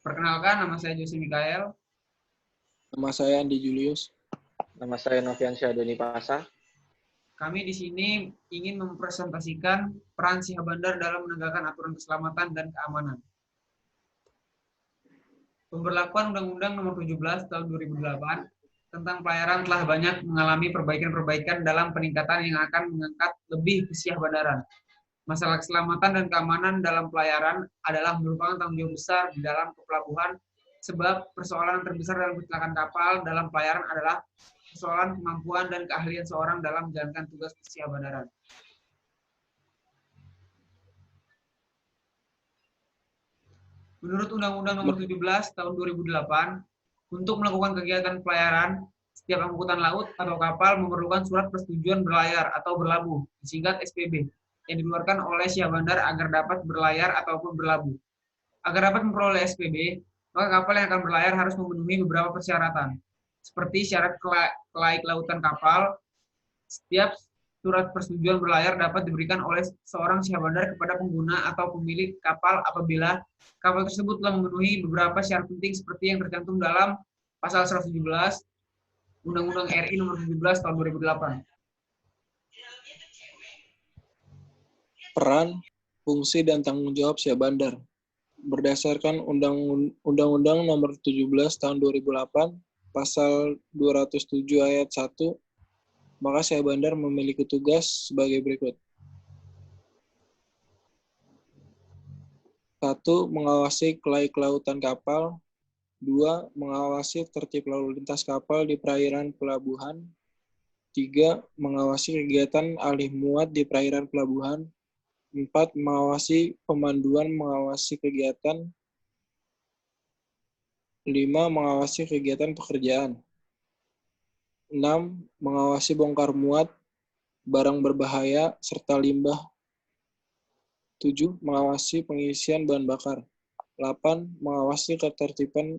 Perkenalkan, nama saya Jose Mikael. Nama saya Andi Julius. Nama saya Noviansyah Doni Pasa. Kami di sini ingin mempresentasikan peran Syah Bandar dalam menegakkan aturan keselamatan dan keamanan. Pemberlakuan Undang-Undang Nomor 17 Tahun 2008 tentang pelayaran telah banyak mengalami perbaikan-perbaikan dalam peningkatan yang akan mengangkat lebih ke Syah Bandaran. Masalah keselamatan dan keamanan dalam pelayaran adalah merupakan tanggung jawab besar di dalam kepelabuhan, sebab persoalan terbesar dalam kecelakaan kapal dalam pelayaran adalah persoalan kemampuan dan keahlian seorang dalam menjalankan tugas Syah Bandaran. Menurut Undang-Undang Nomor 17 Tahun 2008, untuk melakukan kegiatan pelayaran, setiap angkutan laut atau kapal memerlukan surat persetujuan berlayar atau berlabuh, disingkat SPB, yang dikeluarkan oleh Syah Bandar agar dapat berlayar ataupun berlabuh. Agar dapat memperoleh SPB, maka kapal yang akan berlayar harus memenuhi beberapa persyaratan, seperti syarat kelaik lautan kapal. Setiap surat persetujuan berlayar dapat diberikan oleh seorang Syah Bandar kepada pengguna atau pemilik kapal apabila kapal tersebut telah memenuhi beberapa syarat penting seperti yang tercantum dalam pasal 117 Undang-Undang RI Nomor 17 Tahun 2008. Peran, fungsi, dan tanggung jawab Syah Bandar. Berdasarkan Undang-Undang Nomor 17 Tahun 2008, Pasal 207 Ayat 1, maka Syah Bandar memiliki tugas sebagai berikut. 1. Mengawasi kelaik lautan kapal. 2. Mengawasi tertib lalu lintas kapal di perairan pelabuhan. 3. Mengawasi kegiatan alih muat di perairan pelabuhan. 4. Mengawasi pemanduan mengawasi kegiatan. 5. Mengawasi kegiatan pekerjaan. 6. Mengawasi bongkar muat, barang berbahaya, serta limbah. 7. Mengawasi pengisian bahan bakar. 8. Mengawasi ketertiban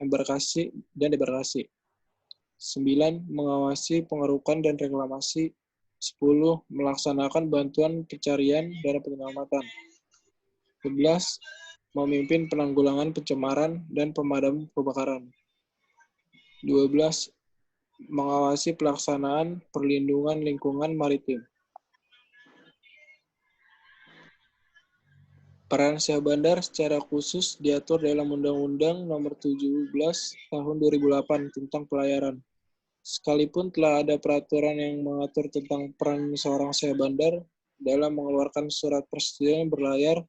embarkasi dan debarkasi. 9. Mengawasi pengerukan dan reklamasi. 10. Melaksanakan bantuan pencarian dan penyelamatan. 11. Memimpin penanggulangan pencemaran dan pemadam kebakaran. 12. Mengawasi pelaksanaan perlindungan lingkungan maritim. Peran Syah Bandar secara khusus diatur dalam Undang-Undang Nomor 17 Tahun 2008 tentang pelayaran. Sekalipun telah ada peraturan yang mengatur tentang peran seorang Syah Bandar dalam mengeluarkan surat persetujuan berlayar,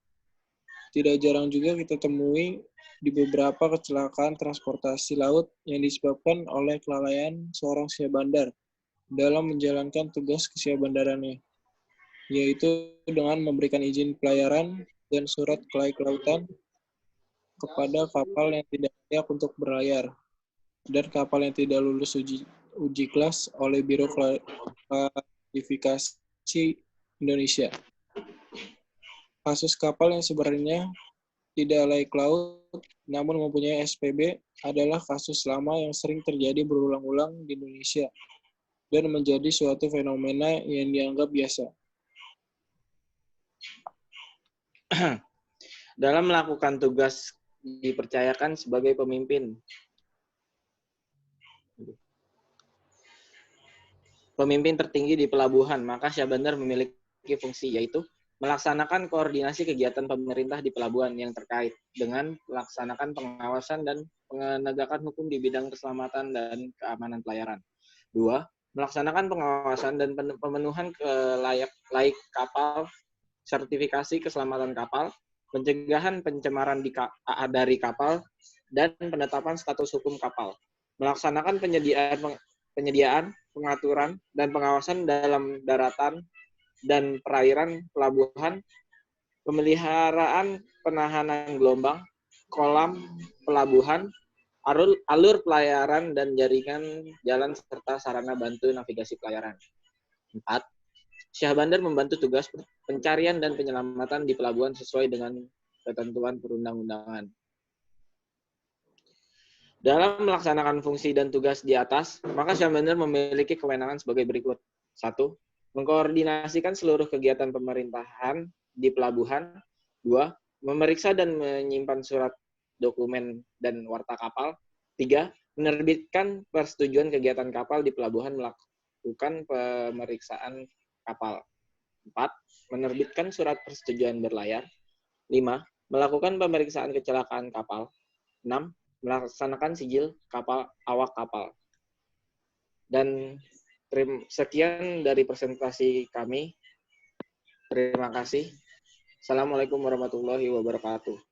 tidak jarang juga kita temui di beberapa kecelakaan transportasi laut yang disebabkan oleh kelalaian seorang Syah Bandar dalam menjalankan tugas kesyah bandarannya, yaitu dengan memberikan izin pelayaran dan surat kelaik lautan kepada kapal yang tidak layak untuk berlayar dan kapal yang tidak lulus uji kelas oleh Biro Klasifikasi Indonesia. Kasus kapal yang sebenarnya tidak layak laut namun mempunyai SPB adalah kasus lama yang sering terjadi berulang-ulang di Indonesia dan menjadi suatu fenomena yang dianggap biasa. Dalam melakukan tugas dipercayakan sebagai pemimpin tertinggi di pelabuhan, maka Syah Bandar memiliki fungsi yaitu melaksanakan koordinasi kegiatan pemerintah di pelabuhan yang terkait dengan melaksanakan pengawasan dan penegakan hukum di bidang keselamatan dan keamanan pelayaran. 2. Melaksanakan pengawasan dan pemenuhan laik kapal, sertifikasi keselamatan kapal, pencegahan pencemaran dari kapal, dan penetapan status hukum kapal. Melaksanakan penyediaan, pengaturan, dan pengawasan dalam daratan dan perairan pelabuhan, pemeliharaan penahanan gelombang, kolam pelabuhan, alur pelayaran, dan jaringan jalan serta sarana bantu navigasi pelayaran. 4. Syah Bandar membantu tugas pencarian dan penyelamatan di pelabuhan sesuai dengan ketentuan perundang-undangan. Dalam melaksanakan fungsi dan tugas di atas, maka Syah Bandar memiliki kewenangan sebagai berikut. 1. Mengkoordinasikan seluruh kegiatan pemerintahan di pelabuhan. 2. Memeriksa dan menyimpan surat dokumen dan warta kapal. 3. Menerbitkan persetujuan kegiatan kapal di pelabuhan melakukan pemeriksaan kapal. 4. Menerbitkan surat persetujuan berlayar. 5. Melakukan pemeriksaan kecelakaan kapal. 6. Melaksanakan sijil kapal, awak kapal. Dan sekian dari presentasi kami. Terima kasih. Assalamualaikum warahmatullahi wabarakatuh.